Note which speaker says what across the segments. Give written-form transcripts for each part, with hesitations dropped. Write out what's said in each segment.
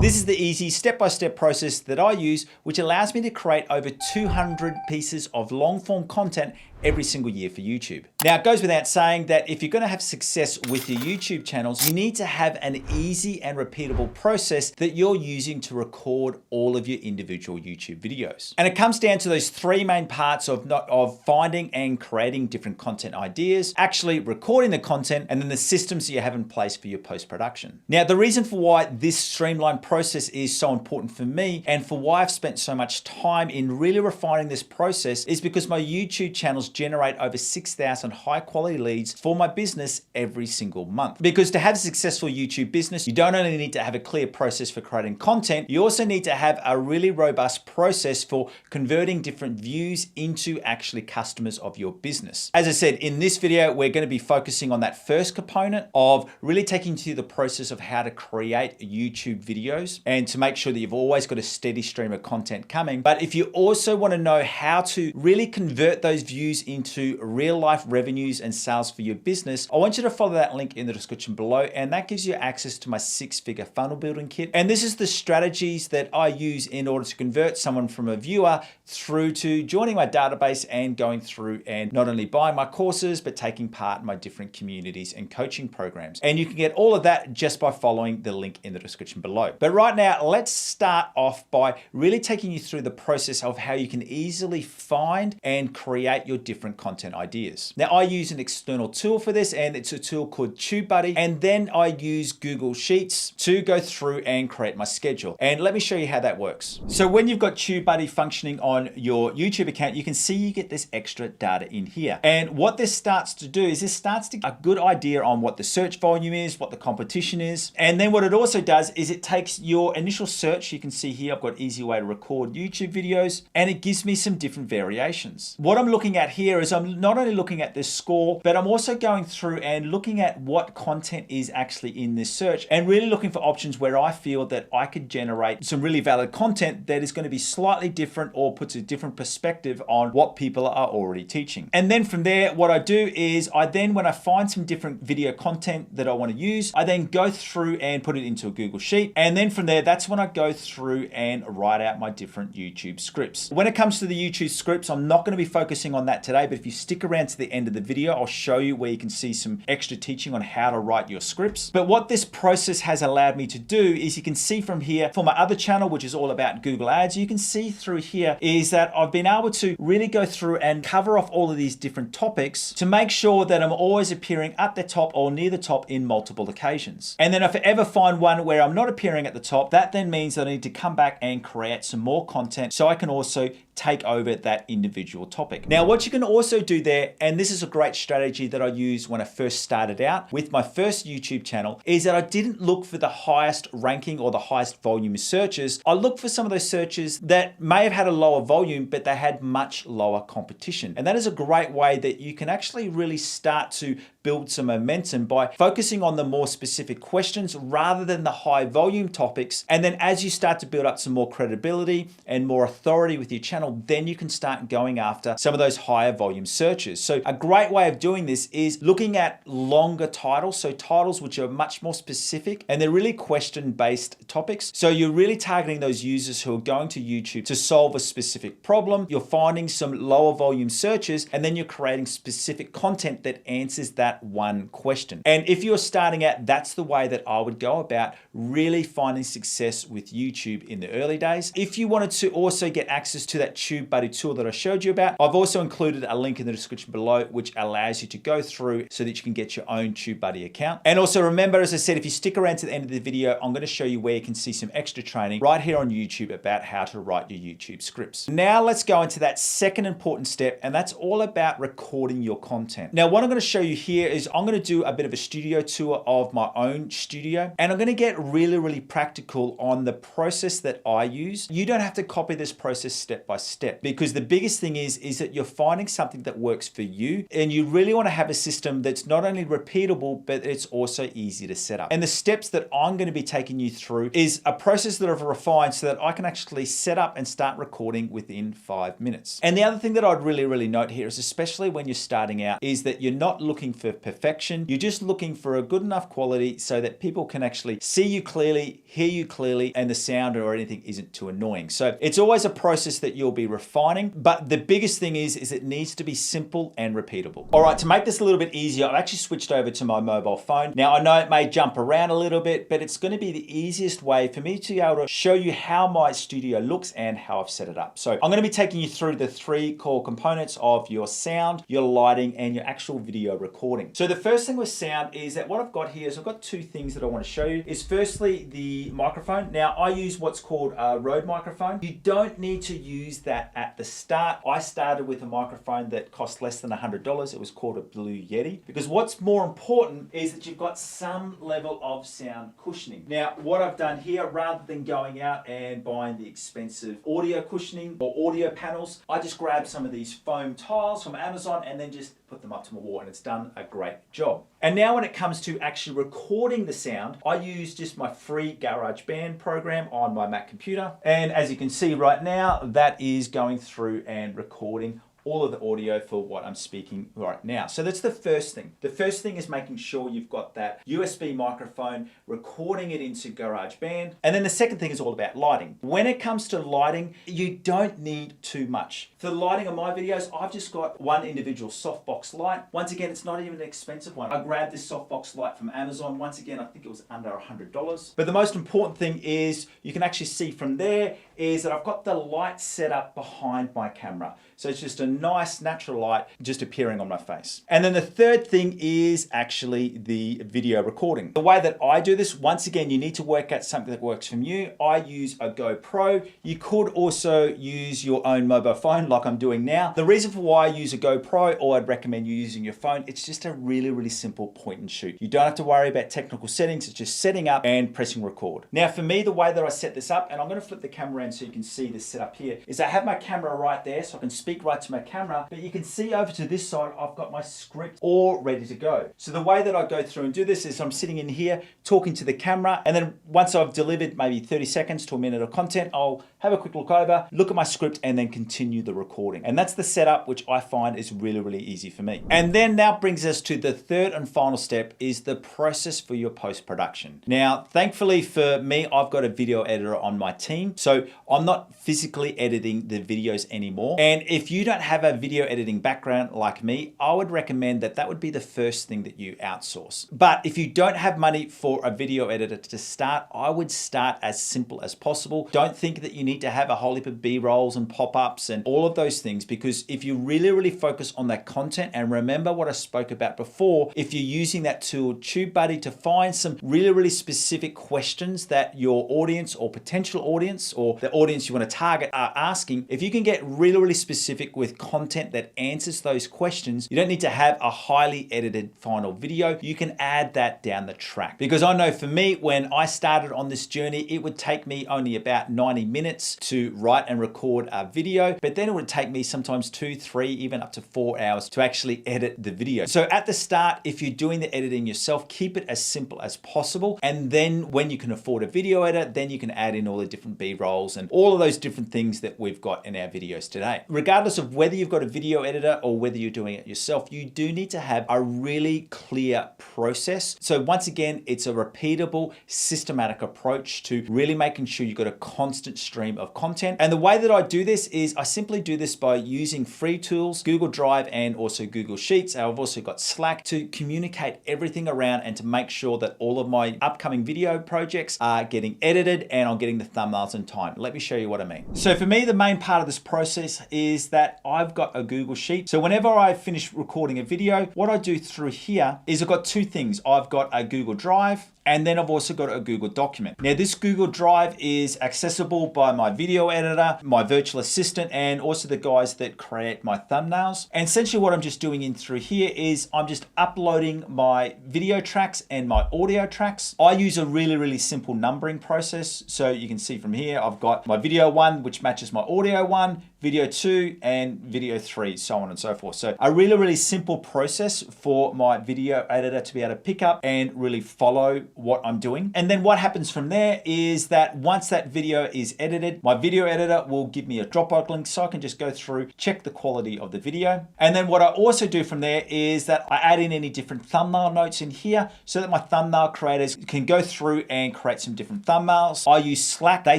Speaker 1: This is the easy step-by-step process that I use, which allows me to create over 200 pieces of long-form content every single year for YouTube. Now, it goes without saying that if you're going to have success with your YouTube channels, you need to have an easy and repeatable process that you're using to record all of your individual YouTube videos. And it comes down to those three main parts of finding and creating different content ideas, actually recording the content, and then the systems that you have in place for your post-production. Now, the reason for why this streamlined process is so important for me and for why I've spent so much time in really refining this process is because my YouTube channels generate over 6,000 high quality leads for my business every single month. Because to have a successful YouTube business, you don't only need to have a clear process for creating content, you also need to have a really robust process for converting different views into actually customers of your business. As I said, in this video, we're going to be focusing on that first component of really taking you through the process of how to create YouTube videos and to make sure that you've always got a steady stream of content coming. But if you also want to know how to really convert those views into real life revenues and sales for your business, I want you to follow that link in the description below, and that gives you access to my 6-figure funnel building kit. And this is the strategies that I use in order to convert someone from a viewer through to joining my database and going through and not only buying my courses, but taking part in my different communities and coaching programs. And you can get all of that just by following the link in the description below. But right now, let's start off by really taking you through the process of how you can easily find and create your different content ideas. Now, I use an external tool for this, and it's a tool called TubeBuddy. And then I use Google Sheets to go through and create my schedule. And let me show you how that works. So when you've got TubeBuddy functioning on your YouTube account, you can see you get this extra data in here. And what this starts to do is this starts to get a good idea on what the search volume is, what the competition is. And then what it also does is it takes your initial search. You can see here, I've got easy way to record YouTube videos, and it gives me some different variations. What I'm looking at here is I'm not only looking at this score, but I'm also going through and looking at what content is actually in this search and really looking for options where I feel that I could generate some really valid content that is going to be slightly different or puts a different perspective on what people are already teaching. And then from there, what I do is when I find some different video content that I want to use, I then go through and put it into a Google Sheet. And then from there, that's when I go through and write out my different YouTube scripts. When it comes to the YouTube scripts, I'm not going to be focusing on that today, but if you stick around to the end of the video, I'll show you where you can see some extra teaching on how to write your scripts. But what this process has allowed me to do is you can see from here, for my other channel, which is all about Google Ads, you can see through here is that I've been able to really go through and cover off all of these different topics to make sure that I'm always appearing at the top or near the top in multiple occasions. And then if I ever find one where I'm not appearing at the top, that then means that I need to come back and create some more content so I can also take over that individual topic. Now, what you can also do there, and this is a great strategy that I used when I first started out with my first YouTube channel, is that I didn't look for the highest ranking or the highest volume searches. I looked for some of those searches that may have had a lower volume, but they had much lower competition. And that is a great way that you can actually really start to build some momentum by focusing on the more specific questions rather than the high volume topics. And then as you start to build up some more credibility and more authority with your channel, then you can start going after some of those higher volume searches. So a great way of doing this is looking at longer titles. So titles which are much more specific and they're really question-based topics. So you're really targeting those users who are going to YouTube to solve a specific problem. You're finding some lower volume searches, and then you're creating specific content that answers that one question. And if you're starting out, that's the way that I would go about really finding success with YouTube in the early days. If you wanted to also get access to that TubeBuddy tool that I showed you about, I've also included a link in the description below, which allows you to go through so that you can get your own TubeBuddy account. And also remember, as I said, if you stick around to the end of the video, I'm going to show you where you can see some extra training right here on YouTube about how to write your YouTube scripts. Now let's go into that second important step, and that's all about recording your content. Now, what I'm going to show you here is I'm going to do a bit of a studio tour of my own studio, and I'm going to get really practical on the process that I use. You don't have to copy this process step by step, because the biggest thing is that you're finding finding something that works for you. And you really want to have a system that's not only repeatable, but it's also easy to set up. And the steps that I'm going to be taking you through is a process that I've refined so that I can actually set up and start recording within 5 minutes. And the other thing that I'd really note here is, especially when you're starting out, is that you're not looking for perfection. You're just looking for a good enough quality so that people can actually see you clearly, hear you clearly, and the sound or anything isn't too annoying. So it's always a process that you'll be refining, but the biggest thing is it needs to be simple and repeatable. All right, to make this a little bit easier, I've actually switched over to my mobile phone. Now I know it may jump around a little bit, but it's going to be the easiest way for me to be able to show you how my studio looks and how I've set it up. So I'm going to be taking you through the 3 core components of your sound, your lighting, and your actual video recording. So the first thing with sound is that what I've got here is I've got 2 things that I want to show you. Is firstly the microphone. Now I use what's called a Rode microphone. You don't need to use that at the start. I started with a microphone that cost less than $100. It was called a Blue Yeti, because what's more important is that you've got some level of sound cushioning. Now what I've done here, rather than going out and buying the expensive audio cushioning or audio panels, I just grabbed some of these foam tiles from Amazon and then just put them up to my wall, and it's done a great job. And now when it comes to actually recording the sound, I use just my free GarageBand program on my Mac computer. And as you can see right now, that is going through and recording all of the audio for what I'm speaking right now. So that's the first thing. The first thing is making sure you've got that USB microphone, recording it into GarageBand. And then the second thing is all about lighting. When it comes to lighting, you don't need too much. For the lighting of my videos, I've just got one individual softbox light. Once again, it's not even an expensive one. I grabbed this softbox light from Amazon. Once again, I think it was under $100. But the most important thing is, you can actually see from there, is that I've got the light set up behind my camera. So it's just a nice natural light just appearing on my face. And then the third thing is actually the video recording. The way that I do this, once again, you need to work out something that works for you. I use a GoPro. You could also use your own mobile phone like I'm doing now. The reason for why I use a GoPro, or I'd recommend you using your phone, it's just a really simple point and shoot. You don't have to worry about technical settings. It's just setting up and pressing record. Now for me, the way that I set this up, and I'm going to flip the camera around so you can see this setup here, is I have my camera right there so I can speak right to my camera, but you can see over to this side, I've got my script all ready to go. So the way that I go through and do this is I'm sitting in here talking to the camera, and then once I've delivered maybe 30 seconds to a minute of content, I'll have a quick look over, look at my script, and then continue the recording. And that's the setup, which I find is really easy for me. And then that brings us to the third and final step, is the process for your post-production. Now, thankfully for me, I've got a video editor on my team, so I'm not physically editing the videos anymore. And if you don't have a video editing background like me, I would recommend that would be the first thing that you outsource. But if you don't have money for a video editor to start, I would start as simple as possible. Don't think that you need to have a whole heap of B-rolls and pop-ups and all of those things, because if you really focus on that content, and remember what I spoke about before, if you're using that tool TubeBuddy to find some really specific questions that your audience or potential audience or the audience you want to target are asking, if you can get really specific with content that answers those questions, you don't need to have a highly edited final video. You can add that down the track. Because I know for me, when I started on this journey, it would take me only about 90 minutes to write and record a video, but then it would take me sometimes 2, 3, even up to 4 hours to actually edit the video. So at the start, if you're doing the editing yourself, keep it as simple as possible. And then when you can afford a video editor, then you can add in all the different B-rolls and all of those different things that we've got in our videos today. Regardless of whether you've got a video editor or whether you're doing it yourself, you do need to have a really clear process. So once again, it's a repeatable, systematic approach to really making sure you've got a constant stream of content. And the way that I do this is I simply do this by using free tools, Google Drive and also Google Sheets. I've also got Slack to communicate everything around and to make sure that all of my upcoming video projects are getting edited and I'm getting the thumbnails in time. Let me show you what I mean. So for me, the main part of this process is that I've got a Google Sheet. So whenever I finish recording a video, what I do through here is I've got 2 things. I've got a Google Drive And then I've also got a Google document. Now this Google Drive is accessible by my video editor, my virtual assistant, and also the guys that create my thumbnails. And essentially what I'm just doing in through here is I'm just uploading my video tracks and my audio tracks. I use a really simple numbering process. So you can see from here, I've got my video 1, which matches my audio 1, video 2, and video 3, so on and so forth. So a really simple process for my video editor to be able to pick up and really follow what I'm doing. And then what happens from there is that once that video is edited, my video editor will give me a Dropbox link so I can just go through, check the quality of the video. And then what I also do from there is that I add in any different thumbnail notes in here so that my thumbnail creators can go through and create some different thumbnails. I use Slack. They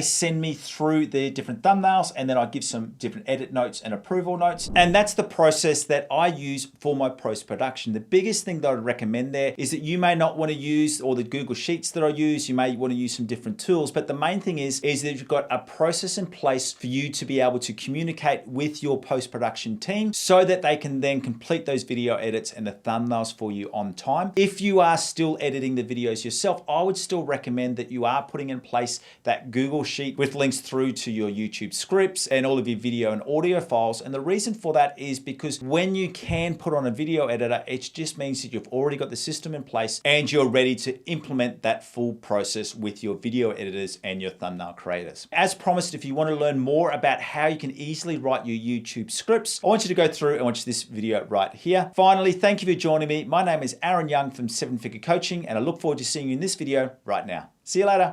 Speaker 1: send me through the different thumbnails, and then I give some different edit notes and approval notes. And that's the process that I use for my post-production. The biggest thing that I would recommend there is that you may not want to use all the Google Sheets that I use. You may want to use some different tools, but the main thing is that you've got a process in place for you to be able to communicate with your post-production team so that they can then complete those video edits and the thumbnails for you on time. If you are still editing the videos yourself, I would still recommend that you are putting in place that Google Sheet with links through to your YouTube scripts and all of your video and audio files. And the reason for that is because when you can put on a video editor, it just means that you've already got the system in place and you're ready to implement that full process with your video editors and your thumbnail creators. As promised, if you want to learn more about how you can easily write your YouTube scripts, I want you to go through and watch this video right here. Finally, thank you for joining me. My name is Aaron Young from 7 Figure Coaching, and I look forward to seeing you in this video right now. See you later.